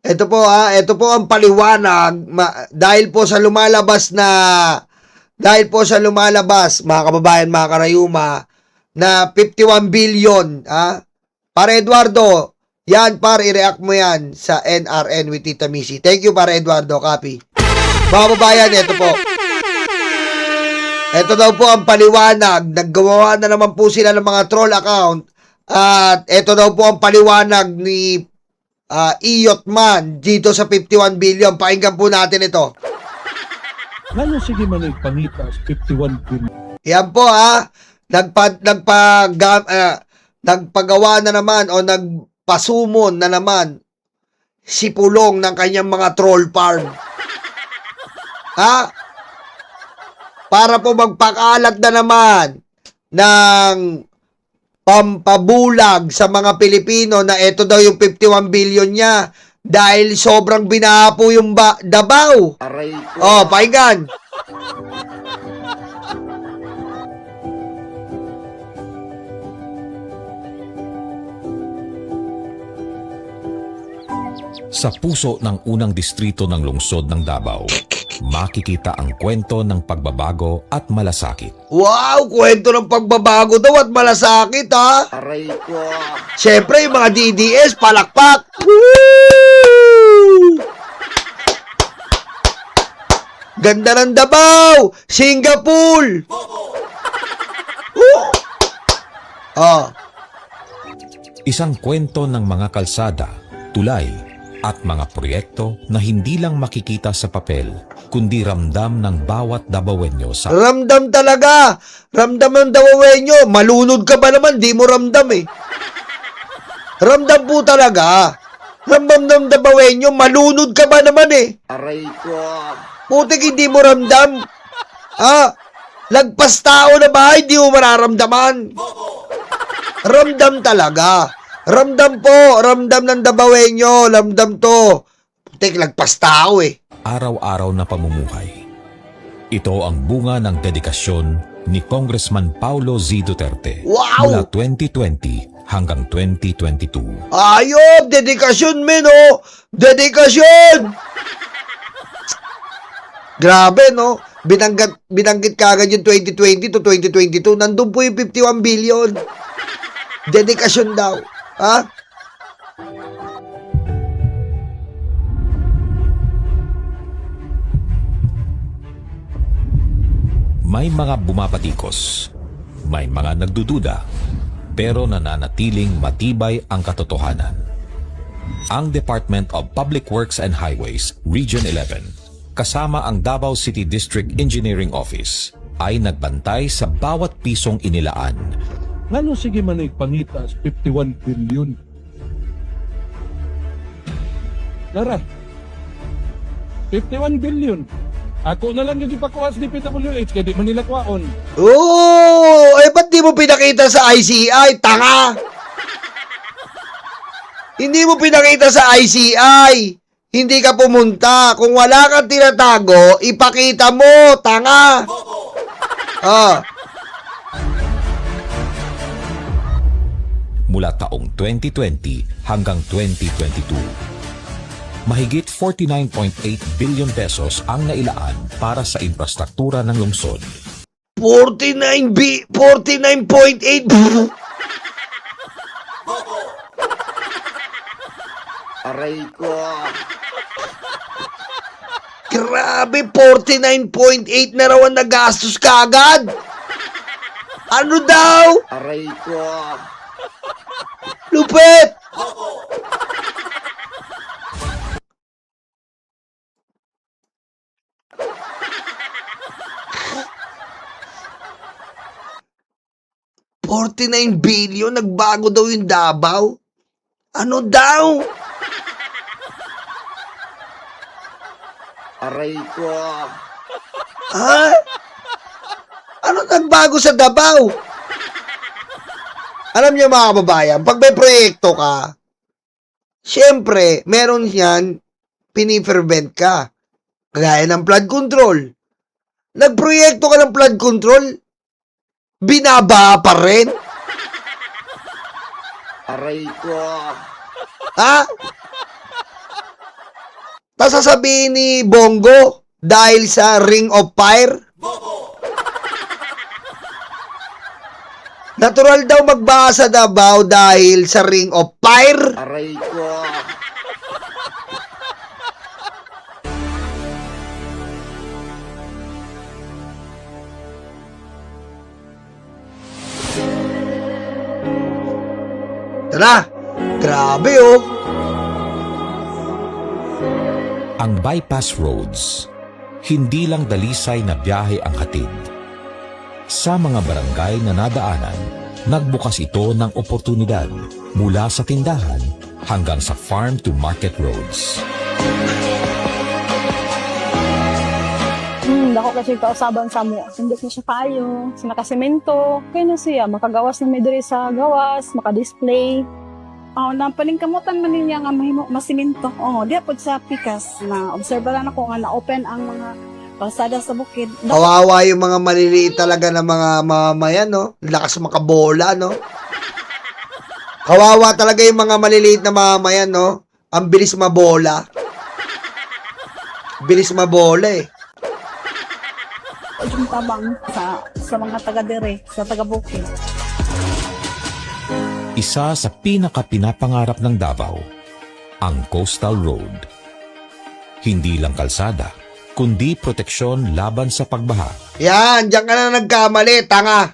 ito po ang paliwanag dahil po sa lumalabas, mga kababayan, mga karayuma, na 51 billion, Para Eduardo, yan par, i-react mo yan sa NRN with Tita Missy. Thank you para Eduardo, copy. Mga kababayan, ito po. Ito daw po ang paliwanag. Naggawa na naman po sila ng mga troll account. At ito daw po ang paliwanag ni Iyotman dito sa 51 billion. Pakinggan po natin ito. Ano sige man ipangita 51 billion? Yan po nagpagawa na naman o nagpasumon na naman si Pulong ng kanyang mga troll farm. Para po magpakalat na naman ng pampabulag sa mga Pilipino na ito daw yung 51 billion niya dahil sobrang binaha po yung Davao. Aray ko. Oh, pakinggan. Sa puso ng unang distrito ng lungsod ng Davao, makikita ang kwento ng pagbabago at malasakit. Wow, kwento ng pagbabago daw at malasakit, Aray ko. Siyempre, yung mga DDS, palakpak. Woo! Ganda ng Davao, Singapore. Isang kwento ng mga kalsada, tulay, at mga proyekto na hindi lang makikita sa papel, kundi ramdam ng bawat Davaoenyo sa... Ramdam talaga. Ramdam ng Davaoenyo. Malunod ka ba naman? Di mo ramdam eh. Ramdam po talaga. Ramdam ng Davaoenyo. Malunod ka ba naman eh. Aray ko. Putik, hindi mo ramdam. Lagpas tao na ba? Hindi mo mararamdaman. Ramdam talaga. Ramdam po. Ramdam ng Davaoenyo. Ramdam to. Putik, lagpas tao eh. Araw-araw na pamumuhay. Ito ang bunga ng dedikasyon ni Congressman Paulo Z. Duterte mula 2020 hanggang 2022. Ayop! Dedikasyon, men, oh! Dedikasyon! Grabe, no? Binanggit kagad yung 2020 to 2022. Nandun po yung 51 billion. Dedikasyon daw. May mga bumapatikos, may mga nagdududa, pero nananatiling matibay ang katotohanan. Ang Department of Public Works and Highways, Region 11, kasama ang Davao City District Engineering Office, ay nagbantay sa bawat pisong inilaan. Ano sige man ipangita 51 billion? Tara, 51 billion. Ako na lang yung ipakuha sa DPWH, kaya di man nila kuhaon. Ba't di mo pinakita sa ICI? Tanga! Hindi mo pinakita sa ICI. Hindi ka pumunta. Kung wala kang tinatago, ipakita mo. Tanga! Mula taong 2020 hanggang 2022. Mahigit 49.8 billion pesos ang nailaan para sa infrastruktura ng lungsod. 49.8 Aray ko. Grabe, 49.8 na raw ang nagastos kaagad. Ano daw? Aray ko. Lupit! $49 billion, nagbago daw yung Davao. Ano daw? Aray ko. Ano nagbago sa Davao? Alam niyo mga kababayan, pag may proyekto ka, syempre, meron yan, pinifervent ka. Kagaya ng flood control. Nagproyekto ka ng flood control, binaba pa rin. Aray ko. Tas sasabihin ni Bongo dahil sa Ring of Fire. Natural daw magbasa Davao dahil sa Ring of Fire. Aray ko. Tara, grabe oh. Ang bypass roads, hindi lang dalisay na biyahe ang hatid. Sa mga barangay na nadaanan, nagbukas ito ng oportunidad mula sa tindahan hanggang sa farm-to-market roads. Dako kasi kausaban sa mo. Sindot na siya kayo, sinakasemento. Kaya na siya, makagawas na may diri sa gawas, makadisplay. Oh, napalingkamutan man niya nga mahimo masimento. Oh, di apod sa pikas na obserbaran ako nga na-open ang mga kalsada sa bukid. Kawawa yung mga maliliit talaga na mga mamamayan, no? Lakas makabola, no? Kawawa talaga yung mga maliliit na mamamayan, no? Ang bilis mabola. Bilis mabola, eh. Yung tabang sa mga taga-dire, sa taga-bukid. Isa sa pinaka-pinapangarap ng Davao, ang Coastal Road. Hindi lang kalsada, kundi proteksyon laban sa pagbaha. Yan, diyan ka na nagkamali, tanga.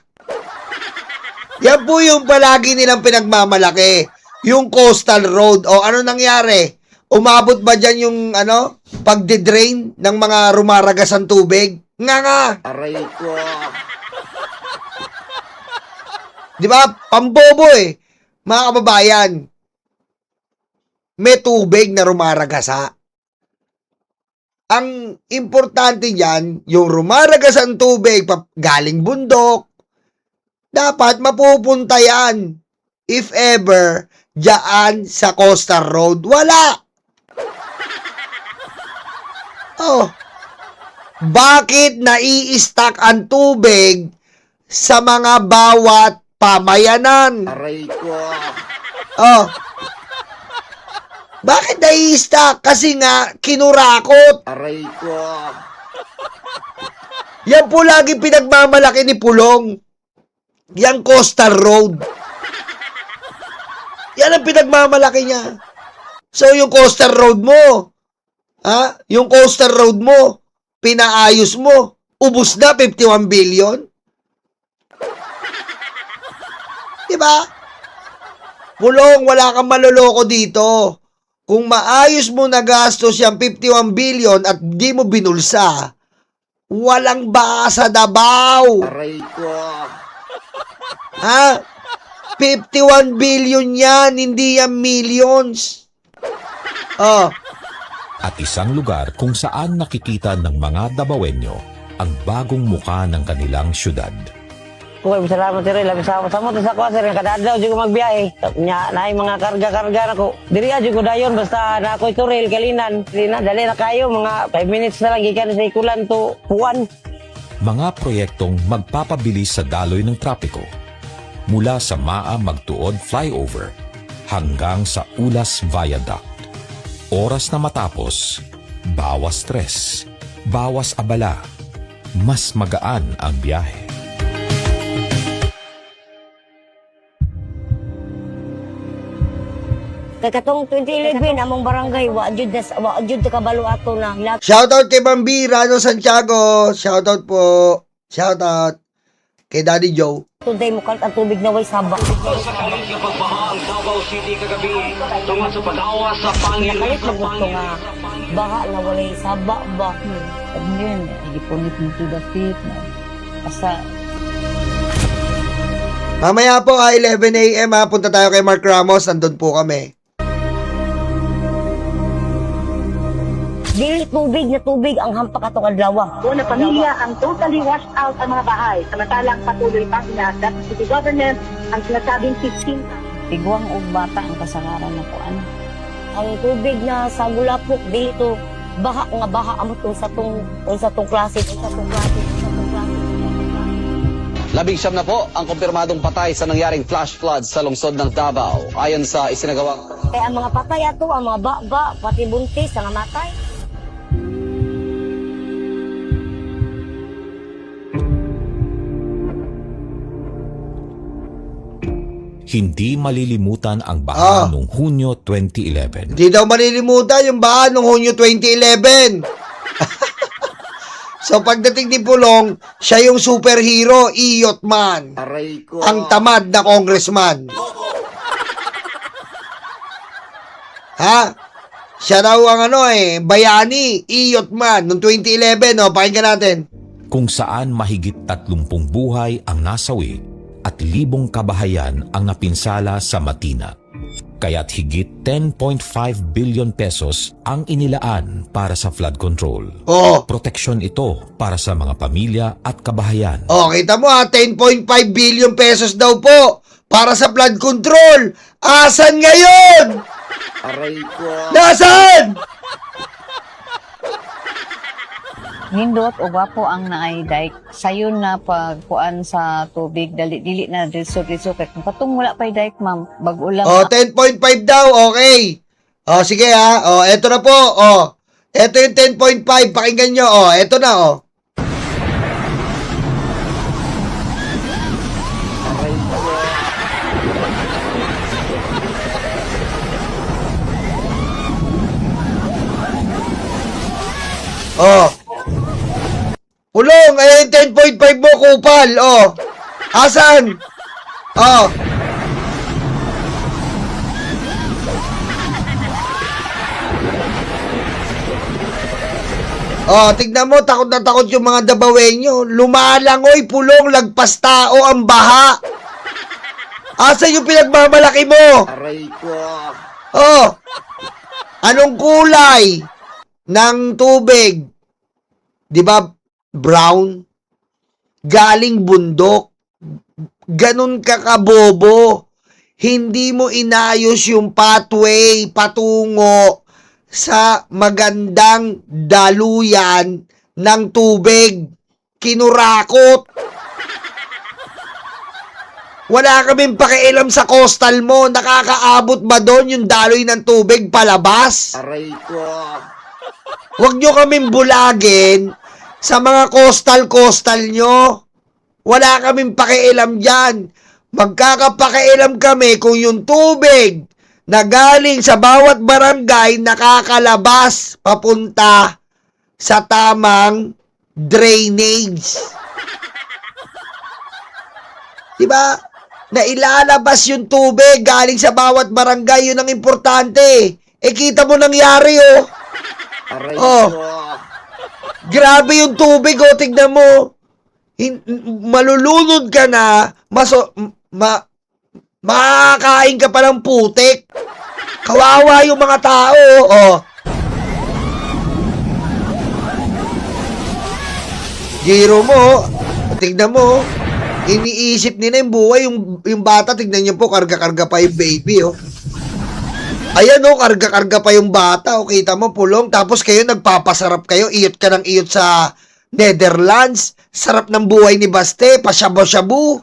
Yan po yung palagi nilang pinagmamalaki. Yung Coastal Road. O ano nangyari? Umabot ba dyan yung pagdidrain ng mga rumaragasang tubig? Nga. Aray ko. Di ba? Pambobo eh. Mga kababayan, may tubig na rumaragasa. Ang importante diyan, yung rumaragasang tubig galing bundok, dapat mapupunta yan. If ever, dyan sa Coastal Road, wala. Oh. Bakit nai-stack ang tubig sa mga bawat pamayanan? Aray ko. Oh. Bakit nai-stack? Kasi nga, kinurakot. Aray ko. Yan po lagi pinagmamalaki ni Pulong. Yang Coastal Road. Yan ang pinagmamalaki niya. So, yung Coastal Road mo, yung Coastal Road mo, pinaayos mo, ubus na 51 billion. Diba? Pulong, wala kang maloloko dito. Kung maayos mo nagastos yung 51 billion at di mo binulsa, walang baka sa Davao. Aray ko. 51 billion yan, hindi yan millions. Oh. At isang lugar kung saan nakikita ng mga Davaoenyo ang bagong muka ng kanilang syudad. Kung salamat sir, labi sa mo sa ko sir, kadadlaw jud ko magbiyahe. Nya naay mga karga-karga nako. Diri jud ko dayon basta na ako ito rail kalinan. Dali na kayo mga 5 minutes na lang gikan sa Ikulan to Puan. Mga proyektong magpapabilis sa daloy ng trapiko. Mula sa Maa Magtuod Flyover hanggang sa Ulas Viaduct. Oras na matapos, bawas stress, bawas abala, mas magaan ang biyahe. Katong 2011 among barangay wa jud kabalo ato na. Shoutout kay Bambira no Santiago. Shoutout po. Shoutout kay Daddy Joe. Today mo kalt ang tubig na way sabak. Sa kalingga pagbaha ang Davao City kagabi tungod sa pag-awa sa Nakalit magbusto nga baha na walay sabak ba. Again, igipunit mo to the feet na. Asa, Mamaya po 11 a.m. Punta tayo kay Mark Ramos. Nandun po kami. Dili tubig na tubig ang hampak atong adlaw. Una pamilya ang totally washed out ang mga bahay. Samantalang patuloy pa sila sa city government ang sinasabing 15. tigwang og bata ang kasagaran na ko ano. Ang tubig na sa Gulapok dili to baha nga baha amo to sa tong klase. Labing-siyam na po ang kumpirmadong patay sa nangyaring flash flood sa lungsod ng Davao. Ayon sa isinagawang... Kaya ang mga patay ato, ang mga baba, pati buntis, ang matay. Hindi malilimutan ang baha noong Hunyo 2011. Hindi daw malilimutan yung baha noong Hunyo 2011. So pagdating ni Pulong, siya yung superhero, iyot man. Aray ko. Ang tamad na congressman. Ha? Siya daw ang bayani, iyot man, noong 2011, pakinggan natin. Kung saan mahigit 30 buhay ang nasawi at 1,000 kabahayan ang napinsala sa Matina. Kaya't higit 10.5 billion pesos ang inilaan para sa flood control. Proteksyon ito para sa mga pamilya at kabahayan. Kita mo 10.5 billion pesos daw po para sa flood control. Asan ngayon? Aray ko. Nasaan? Nindot o gwapo ang naay dike sayon na pagkuan sa tubig dili na diso kay kung patong wala pay dike ma'am bag-o lang 10.5 daw, okay. Sige eto na po. Eto yung 10.5, pakinggan nyo. Eto na Aray ko. Pulong, yung 10.5 mo, kupal. Asan? Tignan mo, takot na takot yung mga dabawenyo. Lumalangoy, Pulong, lagpas tao ang baha. Asan yung pinagmamalaki mo? Aray ko. Anong kulay ng tubig? Di ba brown? Galing bundok. Ganun ka kabobo. Hindi mo inayos yung pathway patungo sa magandang daluyan ng tubig. Kinurakot. Wala kaming pakialam sa coastal mo. Nakakaabot ba doon yung daloy ng tubig palabas? Aray ko. Huwag nyo kaming bulagin sa mga coastal nyo. Wala kaming pakialam dyan. Magkakapakialam kami kung yung tubig na galing sa bawat barangay nakakalabas papunta sa tamang drainage. Diba? Na ilalabas yung tubig galing sa bawat barangay, yun ang importante. Kita mo nangyari, Aray ko. Grabe yung tubig, tignan mo. Malulunod ka na, makakain ka pa ng putik. Kawawa yung mga tao, Giro mo, tignan mo. Iniisip nila yung buhay, yung bata, tignan niyo po, karga-karga pa yung baby, Ayan, karga-karga pa yung bata, kita mo, Pulong. Tapos kayo, nagpapasarap kayo, iyot ka ng iyot sa Netherlands. Sarap ng buhay ni Baste, pasyabo-syabo.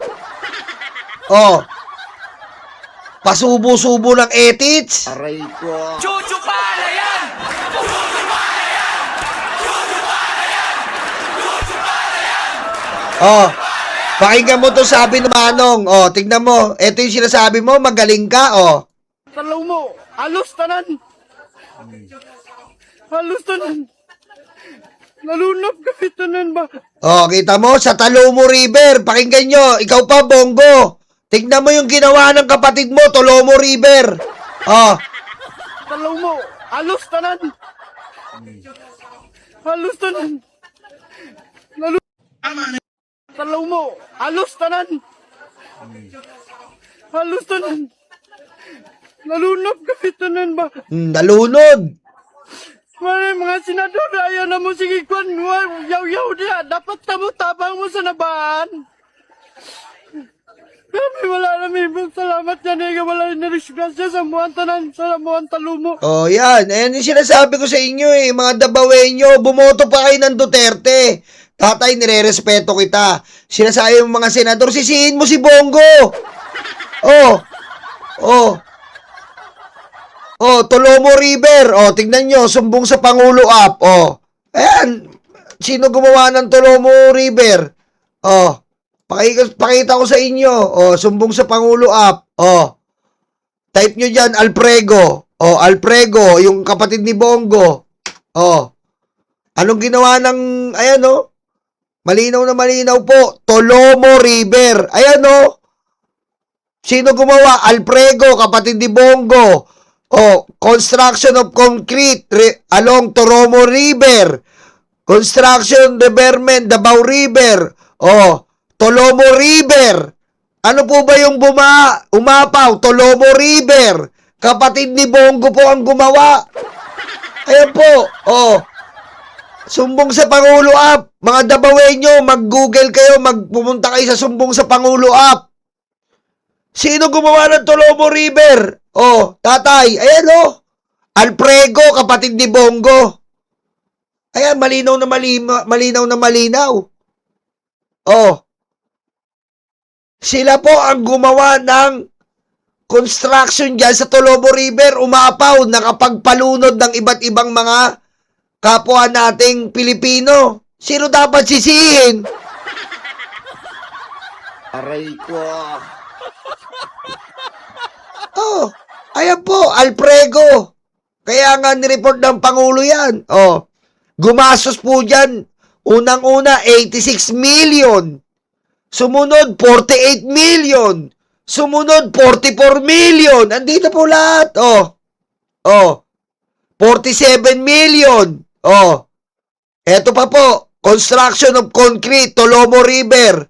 Pasubo-subo ng etits. Aray ko. Pakinggan mo to sabi ng Manong. Tignan mo. Ito yung sinasabi mo, magaling ka, Talaw mo. Alos tanan. Alos tanan. Nalunop ka tanan ba? Kita mo, sa Talomo River. Pakinggan nyo, ikaw pa, Bongo. Tignan mo yung ginawa ng kapatid mo, Talomo River. Talaw mo. Alos tanan. Alos tanan. Talaw mo. Alos tanan. Alos tanan. Nalunop ka tanan ba? Nalunod. Mga senador, ayaw na mo sige kwan. Yaw-yaw niya. Dapat tabang mo sa nabaan. Kami wala namin salamat yan. Wala na disgrasya sa muhan tanan. Sa muhan talumo. Yan. Ayan yung sinasabi ko sa inyo, mga dabawenyo. Bumoto pa kayo ng Duterte. Tatay, nire-respeto kita. Sinasabi yung mga senador, sisihin mo si Bongo. Tolomo River. Tignan nyo, sumbong sa Pangulo App. Ayan. Sino gumawa ng Tolomo River? Pakita ko sa inyo. Sumbong sa Pangulo App. Oh. Type nyo dyan, Alprego. Oh, Alprego, yung kapatid ni Bongo. Oh. Anong ginawa ng, ayan oh. Malinaw na malinaw po. Tolomo River. Ayan oh. Sino gumawa? Alprego, kapatid ni Bongo. Oh, construction of concrete along Tolomo River. Construction Reverment, Davao River. Oh, Tolomo River. Ano po ba yung umapaw? Tolomo River. Kapatid ni Bongo po ang gumawa. Ayan po. Oh. Sumbong sa Pangulo app. Mga Dabawenyo, mag-google kayo, magpumunta kayo sa Sumbong sa Pangulo app. Sino gumawa ng Tolomo River? Oh, tatay. Ayan oh. Alprego, kapatid ni Bongo. Ayan, malinaw na malinaw. Oh. Sila po ang gumawa ng construction dyan sa Tolomo River, umapaw, nakapagpalunod ng iba't ibang mga kapwa nating Pilipino. Sino dapat sisihin? Aray ko. Oh, ayan po, Alprego. Kaya nga nireport ng Pangulo yan. Oh, gumastos po dyan. Unang-una, 86 million. Sumunod, 48 million. Sumunod, 44 million. Andito po lahat. Oh. Oh. 47 million. Oh. Eto pa po. Construction of concrete, Tolomo River.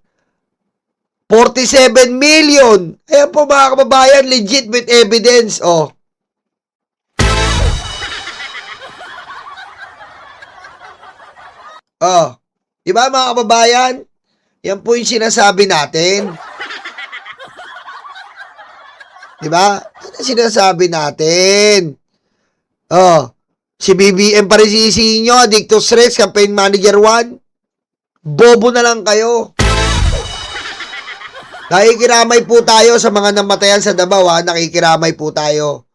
47 million. Ayan po mga kababayan, legit with evidence. Oh. Oh. Diba mga kababayan? Yan po yung sinasabi natin. Diba? Yan ang sinasabi natin. Oh. Si BBM pa rin sisihin nyo, Dictus Rex, Campaign Manager 1. Bobo na lang kayo. Nakikiramay po tayo sa mga namatayan sa Davao, ha? Nakikiramay po tayo.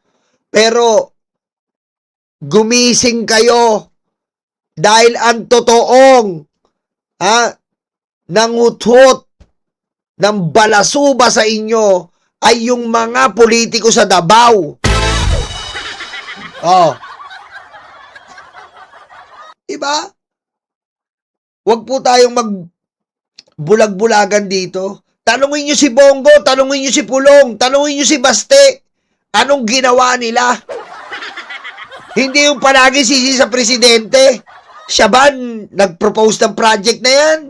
Pero, gumising kayo. Dahil ang totoong, nanguthot ng balasuba sa inyo ay yung mga politiko sa Davao. Oh. Diba? Huwag po tayong magbulag-bulagan dito. Tanungin nyo si Bongo, tanungin nyo si Pulong, tanungin nyo si Baste. Anong ginawa nila? Hindi yung palagi sisi sa presidente. Siya ba nag-propose ng project na yan?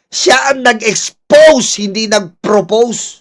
Siya ang nag-expose, hindi nag-propose.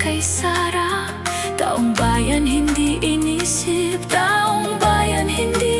kay Sara. Taong bayan hindi inisip, taong bayan hindi